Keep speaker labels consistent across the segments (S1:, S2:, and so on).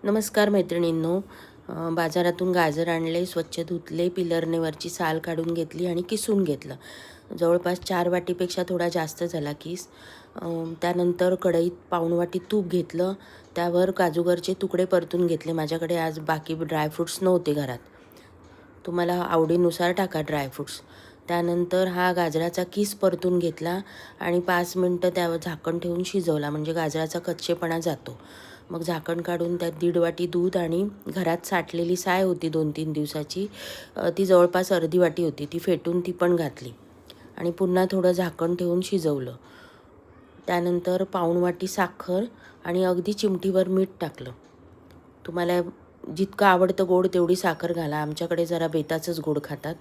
S1: नमस्कार मैत्रिणींनो. बाजारातून गाजर आणले, स्वच्छ धुतले, पिलरने वरची साल काढून घेतली आणि किसून घेतलं. जवळपास 4 वाटीपेक्षा थोडा जास्त झाला किस. त्यानंतर कढईत पाऊण वाटी तूप घेतलं, त्यावर काजूगरचे तुकडे परतून घेतले. माझ्याकडे आज बाकी ड्रायफ्रूट्स नव्हते घरात, तुम्हाला आवडीनुसार टाका ड्रायफ्रूट्स. त्यानंतर हा गाजराचा किस परतून घेतला आणि 5 मिनटं त्यावर झाकण ठेवून शिजवला, म्हणजे गाजराचा कच्चेपणा जातो. मग झाकण काढून त्यात 1.5 वाटी दूध आणि घरात साठलेली साय होती 2-3 दिवसाची, ती जवळपास अर्धी वाटी होती, ती फेटून ती पण घातली आणि पुन्हा थोडं झाकण ठेवून शिजवलं. त्यानंतर पाऊण वाटी साखर आणि अगदी चिमटीभर मीठ टाकलं. तुम्हाला जितकं आवडतं गोड तेवढी साखर घाला, आमच्याकडे जरा बेताचंच गोड खातात.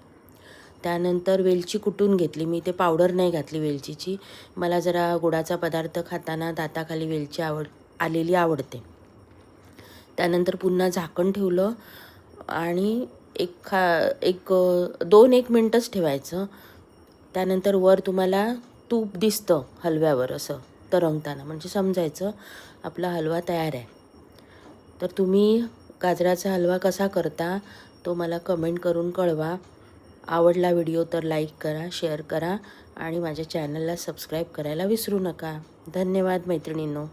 S1: त्यानंतर वेलची कुटून घेतली, मी ते पावडर नाही घातली वेलचीची, मला जरा गोडाचा पदार्थ खाताना दाताखाली वेलची आलेली आवडते. त्यानंतर पुन्हा झाकण ठेवलं आणि एक 2-1 मिनटंच ठेवायचं. त्यानंतर वर तुम्हाला तूप दिसतं हलव्यावर असं तरंगताना, म्हणजे समजायचं आपला हलवा तयार आहे. तर तुम्ही गाजराचा हलवा कसा करता तो मला कमेंट करून कळवा. आवडला व्हिडिओ तर लाईक करा, शेअर करा आणि माझ्या चॅनलला सबस्क्राईब करायला विसरू नका. धन्यवाद मैत्रिणींनो.